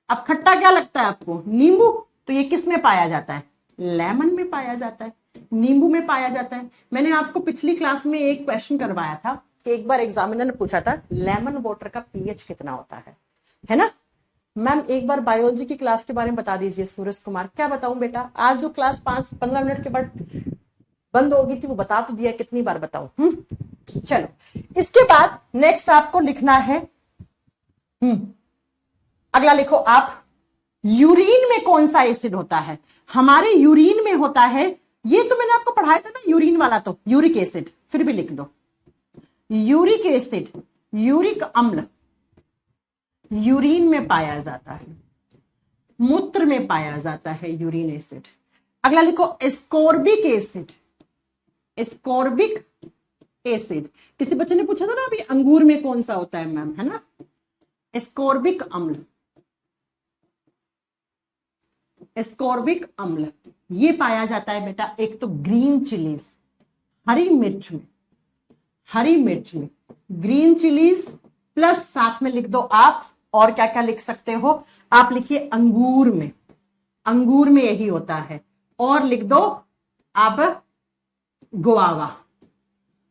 अब खट्टा क्या लगता है आपको? नींबू। तो ये किस में पाया जाता है? लेमन में पाया जाता है, नींबू में पाया जाता है। मैंने आपको पिछली क्लास में एक क्वेश्चन करवाया था कि एक बार एग्जामिनर ने पूछा था लेमन वाटर का पीएच कितना होता है ना। मैम एक बार बायोलॉजी की क्लास के बारे में बता दीजिए सूरज कुमार। क्या बताऊं बेटा, आज जो क्लास 5-15 मिनट के बाद बंद होगी थी वो बता तो दिया, कितनी बार बताऊं? चलो, इसके बाद नेक्स्ट आपको लिखना है, अगला लिखो आप, यूरिन में कौन सा एसिड होता है? हमारे यूरिन में होता है, ये तो मैंने आपको पढ़ाया था ना यूरिन वाला, तो यूरिक एसिड, फिर भी लिख दो यूरिक एसिड, यूरिक अम्ल यूरिन में पाया जाता है, मूत्र में पाया जाता है यूरिन एसिड। अगला लिखो एस्कॉर्बिक एसिड, एस्कॉर्बिक एसिड। किसी बच्चे ने पूछा था ना अभी अंगूर में कौन सा होता है मैम, है ना, एस्कॉर्बिक अम्ल, एस्कॉर्बिक अम्ल ये पाया जाता है बेटा एक तो ग्रीन चिलीज, हरी मिर्च में, हरी मिर्च में, ग्रीन चिलीज प्लस साथ में लिख दो आप, और क्या क्या लिख सकते हो आप, लिखिए अंगूर में, अंगूर में यही होता है, और लिख दो आप गुआवा,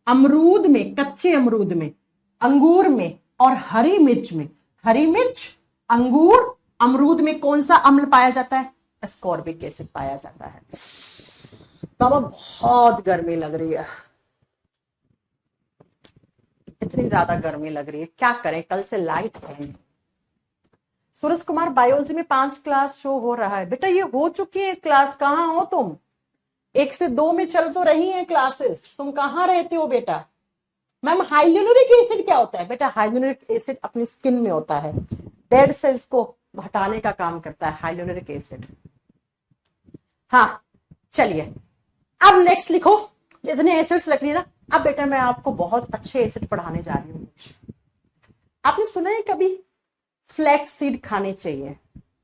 अमरूद में, कच्चे अमरूद में, अंगूर में और हरी मिर्च में। हरी मिर्च, अंगूर, अमरूद में कौन सा अम्ल पाया जाता है? एस्कॉर्बिक एसिड पाया जाता है। बाबा बहुत गर्मी लग रही है, इतनी ज्यादा गर्मी लग रही है, क्या करें, कल से लाइट है नहीं। सूरज कुमार बायोलॉजी में 5 क्लास शो हो रहा है बेटा, ये हो चुकी है क्लास, कहाँ हो तुम? 1 से 2 में चल तो रही हैं क्लासेस, तुम कहाँ रहते हो बेटा? मैम हाइल्यूरोनिक एसिड क्या होता है बेटा? हाइल्यूरोनिक एसिड अपनी स्किन में होता है, डेड सेल्स को हटाने का काम करता है हाइल्यूरोनिक एसिड। हाँ चलिए अब नेक्स्ट लिखो, इतने एसिड्स रख लिए ना, अब बेटा मैं आपको बहुत अच्छे एसिड पढ़ाने जा रही हूँ। आपने सुना है कभी फ्लैक्स सीड खाने चाहिए,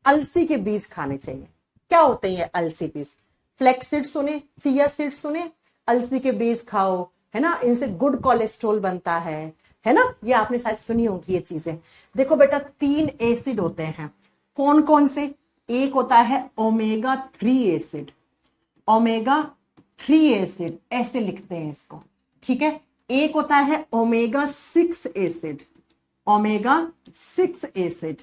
अलसी के बीज खाने चाहिए? क्या होते हैं अलसी बीज? फ्लैक्स सीड सुने, चिया सीड सुने, अलसी के बीज खाओ, है ना, इनसे गुड कोलेस्ट्रॉल बनता है ना, ये आपने शायद सुनी होगी ये चीजें। देखो बेटा 3 एसिड होते हैं, कौन कौन से? एक होता है ओमेगा 3 एसिड, ओमेगा 3 एसिड ऐसे लिखते हैं इसको, ठीक है। एक होता है ओमेगा 6 एसिड, ओमेगा 6 एसिड।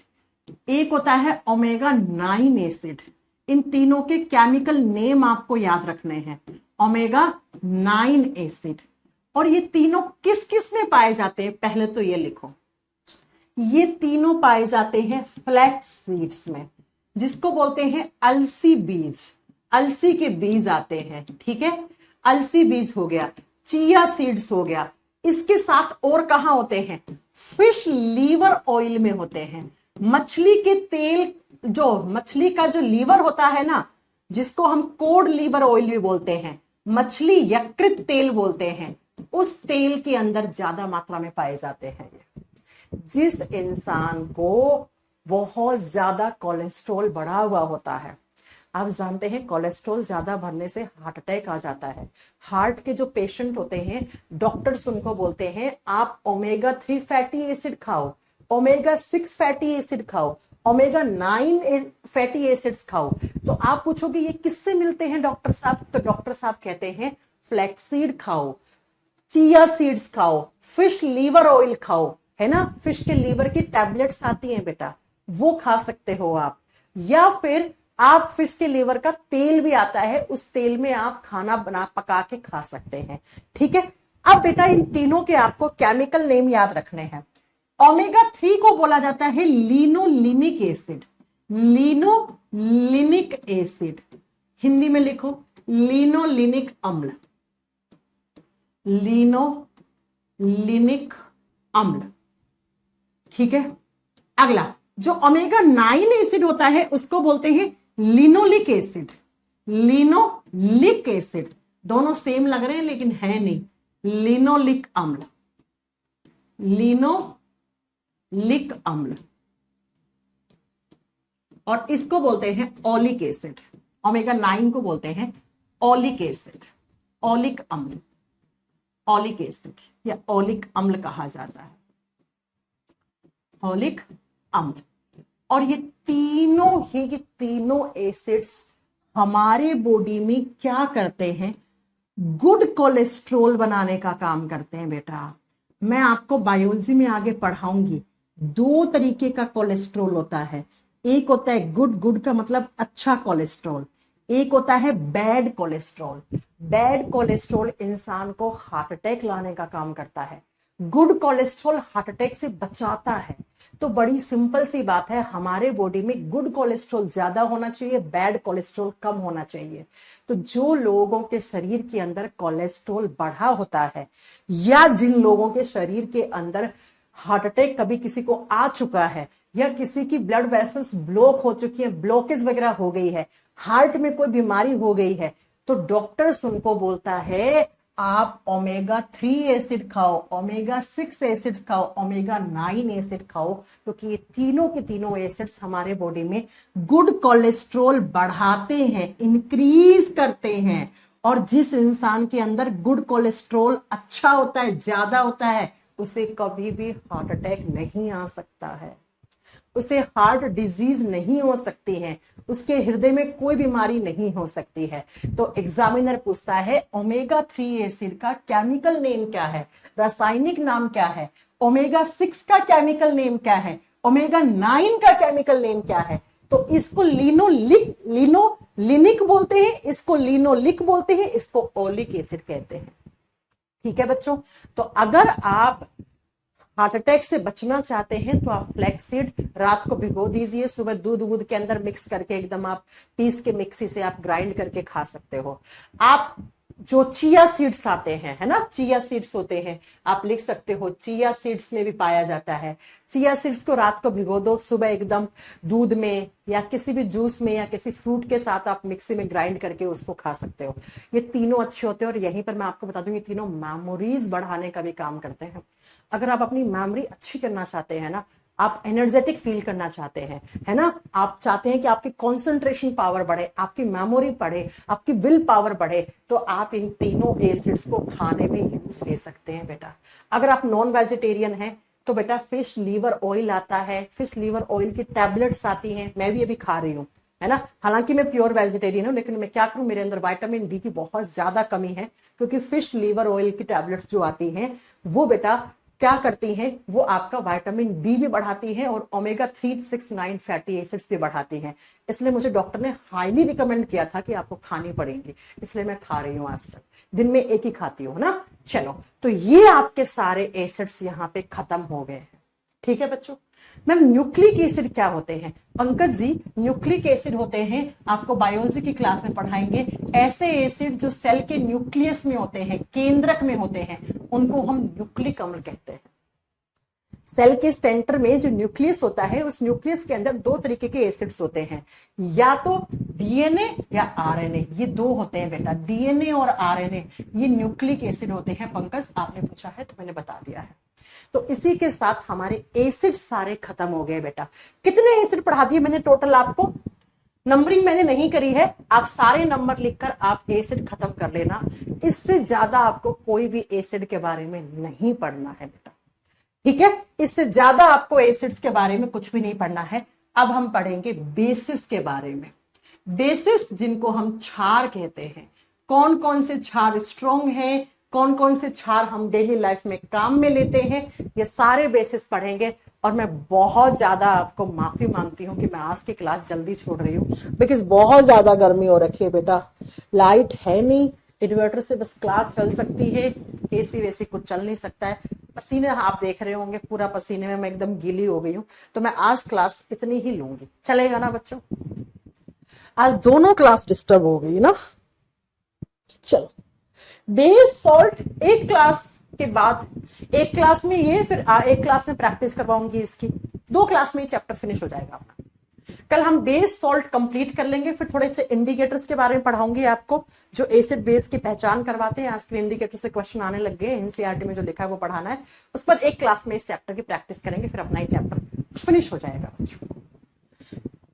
एक होता है ओमेगा 9 एसिड। इन तीनों के केमिकल नेम आपको याद रखने हैं। Omega 9 acid. और ये तीनों किस किस में पाए जाते हैं? पहले तो ये लिखो, ये तीनों पाए जाते हैं फ्लैक्स सीड्स में, जिसको बोलते हैं अलसी बीज। अलसी के बीज आते हैं, ठीक है। अलसी बीज हो गया, चिया सीड्स हो गया। इसके साथ और कहां होते हैं? फिश लीवर ऑयल में होते हैं। मछली के तेल, जो मछली का जो लीवर होता है ना, जिसको हम कोड लीवर ऑयल भी बोलते हैं, मछली यकृत तेल बोलते हैं, उस तेल के अंदर ज्यादा मात्रा में पाए जाते हैं। जिस इंसान को बहुत ज्यादा कोलेस्ट्रॉल बढ़ा हुआ होता है, आप जानते हैं कोलेस्ट्रॉल ज्यादा बढ़ने से हार्ट अटैक आ जाता है। हार्ट के जो पेशेंट होते हैं, डॉक्टर्स उनको बोलते हैं आप ओमेगा 3 फैटी एसिड खाओ, ओमेगा 6 फैटी एसिड खाओ, ओमेगा 9 फैटी एसिड्स खाओ। तो आप पूछोगे ये किससे मिलते हैं डॉक्टर साहब? तो डॉक्टर साहब कहते हैं फ्लैक्सीड खाओ, चिया सीड्स खाओ, फिश लीवर ऑयल खाओ, है ना, फिश के लीवर की टैबलेट्स आती हैं बेटा, वो खा सकते हो आप। या फिर आप फिश के लीवर का तेल भी आता है, उस तेल में आप खाना बना पका के खा सकते हैं, ठीक है। अब बेटा इन तीनों के आपको केमिकल नेम याद रखने हैं। ओमेगा 3 को बोला जाता है linolenic acid, linolenic acid, Hindi में लिखो लिनोलिनिक अम्ल, लिनोलिनिक अम्ल, ठीक है। अगला जो ओमेगा 9 एसिड होता है उसको बोलते हैं लिनोलिक एसिड, लिनोलिक एसिड। दोनों सेम लग रहे हैं लेकिन है नहीं, लिनोलिक अम्ल, लिनोलिक अम्ल। और इसको बोलते हैं ओलिक एसिड, ओमेगा 9 को बोलते हैं ओलिक एसिड, ओलिक अम्ल, ओलिक एसिड या ओलिक अम्ल कहा जाता है, ओलिक अम्ल। और ये तीनों एसिड्स हमारे बॉडी में क्या करते हैं? गुड कोलेस्ट्रॉल बनाने का काम करते हैं बेटा। मैं आपको बायोलॉजी में आगे पढ़ाऊंगी, 2 तरीके का कोलेस्ट्रॉल होता है। एक होता है गुड का मतलब अच्छा कोलेस्ट्रॉल, एक होता है बैड कोलेस्ट्रॉल। बैड कोलेस्ट्रॉल इंसान को हार्ट अटैक लाने का काम करता है, गुड कोलेस्ट्रॉल हार्ट अटैक से बचाता है। तो बड़ी सिंपल सी बात है, हमारे बॉडी में गुड कोलेस्ट्रॉल ज्यादा होना चाहिए, बैड कोलेस्ट्रॉल कम होना चाहिए। तो जो लोगों के शरीर के अंदर कोलेस्ट्रॉल बढ़ा होता है, या जिन लोगों के शरीर के अंदर हार्ट अटैक कभी किसी को आ चुका है, या किसी की ब्लड वेसल्स ब्लॉक हो चुकी है, ब्लॉकेज वगैरह हो गई है, हार्ट में कोई बीमारी हो गई है, तो डॉक्टर्स उनको बोलता है आप ओमेगा 3 एसिड खाओ, ओमेगा 6 एसिड्स खाओ, ओमेगा 9 एसिड खाओ, क्योंकि ये तीनों के तीनों एसिड्स हमारे बॉडी में गुड कोलेस्ट्रॉल बढ़ाते हैं, इंक्रीज करते हैं। और जिस इंसान के अंदर गुड कोलेस्ट्रॉल अच्छा होता है, ज्यादा होता है, उसे कभी भी हार्ट अटैक नहीं आ सकता है, उसे हार्ट डिजीज नहीं हो सकती है, उसके हृदय में कोई बीमारी नहीं हो सकती है। तो एग्जामिनर पूछता है ओमेगा 3 एसिड का केमिकल नेम क्या है, रासायनिक नाम क्या है, ओमेगा 6 का केमिकल नेम क्या है, ओमेगा 9 का केमिकल नेम क्या है। तो इसको लिनोलिनिक बोलते हैं, इसको लिनोलिक बोलते हैं, इसको ओलिक एसिड कहते हैं, ठीक है बच्चों। तो अगर आप हार्ट अटैक से बचना चाहते हैं तो आप फ्लैक्सीड रात को भिगो दीजिए, सुबह दूध के अंदर मिक्स करके एकदम आप पीस के मिक्सी से आप ग्राइंड करके खा सकते हो। आप जो चिया सीड्स आते हैं, है ना, चिया सीड्स होते हैं, आप लिख सकते हो चिया सीड्स में भी पाया जाता है। चिया सीड्स को रात को भिगो दो, सुबह एकदम दूध में या किसी भी जूस में या किसी फ्रूट के साथ आप मिक्सी में ग्राइंड करके उसको खा सकते हो। ये तीनों अच्छे होते हैं और यहीं पर मैं आपको बता दूं ये तीनों मेमोरीज बढ़ाने का भी काम करते हैं। अगर आप अपनी मेमोरी अच्छी करना चाहते हैं ना, आप एनर्जेटिक फील करना चाहते हैं, है ना, आप चाहते हैं कि आपकी कंसंट्रेशन पावर बढ़े, आपकी मेमोरी बढ़े, आपकी विल पावर बढ़े, तो आप इन तीनों एसिड्स को खाने में यूज ले सकते हैं बेटा। अगर आप नॉन वेजिटेरियन हैं तो बेटा फिश लीवर ऑयल आता है, फिश लीवर ऑयल की टैबलेट्स आती हैं, मैं भी अभी खा रही हूँ, है ना। हालांकि मैं प्योर वेजिटेरियन हूँ, लेकिन मैं क्या करूं, मेरे अंदर विटामिन डी की बहुत ज्यादा कमी है, क्योंकि फिश लीवर ऑयल की टैबलेट्स जो आती हैं वो बेटा क्या करती हैं, वो आपका विटामिन डी भी बढ़ाती है और ओमेगा 3, 6, 9 फैटी एसिड्स भी बढ़ाती हैं। इसलिए मुझे डॉक्टर ने हाईली रिकमेंड किया था कि आपको खानी पड़ेंगी, इसलिए मैं खा रही हूँ। आज तक दिन में एक ही खाती हूँ ना। चलो, तो ये आपके सारे एसिड्स यहाँ पे खत्म हो गए हैं। ठीक है बच्चों। मैम न्यूक्लिक एसिड क्या होते हैं? पंकज जी, न्यूक्लिक एसिड होते हैं, आपको बायोलॉजी की क्लास में पढ़ाएंगे, ऐसे एसिड जो सेल के न्यूक्लियस में होते हैं, केंद्रक में होते हैं, उनको हम न्यूक्लिक अम्ल कहते हैं। सेल के सेंटर में जो न्यूक्लियस होता है, उस न्यूक्लियस के अंदर दो तरीके के एसिड्स होते हैं, या तो डीएनए या आरएनए, ये दो होते हैं बेटा, डीएनए और आरएनए, ये न्यूक्लिक एसिड होते हैं। पंकज आपने पूछा है तो मैंने बता दिया है। तो इसी के साथ हमारे एसिड सारे खत्म हो गए बेटा। कितने एसिड पढ़ा दिए मैंने टोटल आपको? नंबरिंग मैंने नहीं करी है, आप सारे नंबर लिखकर आप एसिड खत्म कर लेना। इससे ज्यादा आपको कोई भी एसिड के बारे में नहीं पढ़ना है बेटा, ठीक है। इससे ज्यादा आपको एसिड्स के बारे में कुछ भी नहीं पढ़ना है। अब हम पढ़ेंगे बेसिस के बारे में। बेसिस जिनको हम क्षार कहते हैं, कौन कौन से क्षार स्ट्रॉन्ग हैं, कौन कौन से क्षार हम डेली लाइफ में काम में लेते हैं, ये सारे बेसिस पढ़ेंगे। और मैं बहुत ज्यादा आपको माफी मांगती हूँ कि मैं आज की क्लास जल्दी छोड़ रही हूँ, बिकॉज बहुत ज्यादा गर्मी हो रखी है बेटा, लाइट है नहीं, इन्वर्टर से बस क्लास चल सकती है, एसी वैसी कुछ चल नहीं सकता है। पसीने आप देख रहे होंगे, पूरा पसीने में मैं एकदम गीली हो गई हूँ, तो मैं आज क्लास इतनी ही लूंगी, चलेगा ना बच्चों? आज दोनों क्लास डिस्टर्ब हो गई ना। चलो, बेस सॉल्ट एक क्लास के बाद, एक क्लास में ये, फिर एक क्लास में प्रैक्टिस करवाऊंगी इसकी, दो क्लास में ये चैप्टर फिनिश हो जाएगा अपना। कल हम बेस सॉल्ट कंप्लीट कर लेंगे, फिर थोड़े से इंडिकेटर्स के बारे में पढ़ाऊंगी आपको, जो एसिड बेस की पहचान करवाते हैं। आजकल इंडिकेटर से क्वेश्चन आने लग गए, एनसीईआरटी में जो लिखा है वो पढ़ाना है। उस पर एक क्लास में इस चैप्टर की प्रैक्टिस करेंगे, फिर अपना ही चैप्टर फिनिश हो जाएगा बच्चों।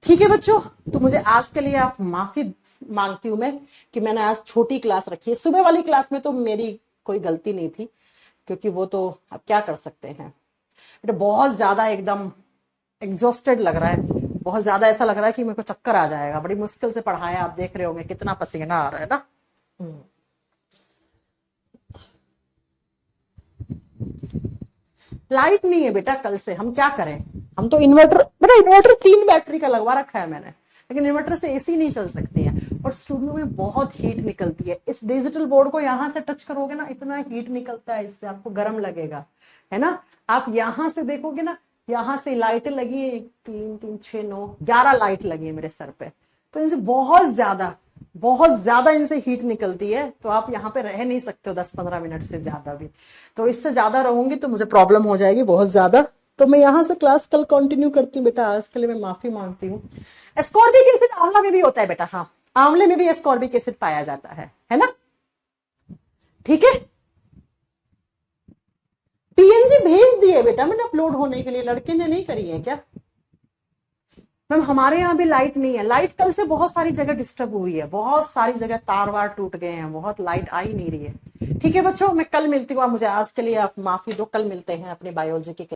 ठीक है बच्चों, तो मुझे आज के लिए आप माफी मांगती हूं मैं कि मैंने आज छोटी क्लास रखी है। सुबह वाली क्लास में तो मेरी कोई गलती नहीं थी, क्योंकि वो तो अब क्या कर सकते हैं बेटा, बहुत ज्यादा एकदम एग्जॉस्टेड लग रहा है, बहुत ज्यादा ऐसा लग रहा है कि मेरे को चक्कर आ जाएगा। बड़ी मुश्किल से पढ़ाया, आप देख रहे होंगे कितना पसीना आ रहा है ना। लाइट नहीं है बेटा कल से, हम क्या करें? हम तो इन्वर्टर, बेटा इन्वर्टर 3 बैटरी का लगवा रखा है मैंने, लेकिन इन्वर्टर से एसी नहीं चल सकती है और स्टूडियो में बहुत हीट निकलती है। इस डिजिटल बोर्ड को यहां से टच करोगे ना, इतना हीट निकलता है, इससे आपको गर्म लगेगा, है ना। आप यहां से देखोगे ना, यहाँ से लाइटें लगी है, 3, 3, 6, 9, 11 लाइट लगी है मेरे सर पे, तो इनसे बहुत ज्यादा इनसे हीट निकलती है, तो आप यहाँ पे रह नहीं सकते हो 10-15 मिनट से ज्यादा भी। तो इससे ज्यादा रहूंगी तो मुझे प्रॉब्लम हो जाएगी बहुत ज्यादा, तो मैं यहाँ से क्लास कल कंटिन्यू करती हूँ बेटा। आज के लिए मैं माफी मांगती हूँ। एस्कॉर्बिक एसिड आंवला में भी होता है बेटा, हाँ आंवले में भी एस्कॉर्बिक एसिड पाया जाता है ना, ठीक है। पीएनजी भेज दिए बेटा मैंने अपलोड होने के लिए, लड़के ने नहीं करी है क्या? मैम हमारे यहाँ भी लाइट नहीं है, लाइट कल से बहुत सारी जगह डिस्टर्ब हुई है, बहुत सारी जगह तार वार टूट गए हैं, बहुत लाइट आ ही नहीं रही है। ठीक है बच्चों, मैं कल मिलती हूँ, मुझे आज के लिए आप माफी दो, कल मिलते हैं अपनी बायोलॉजी की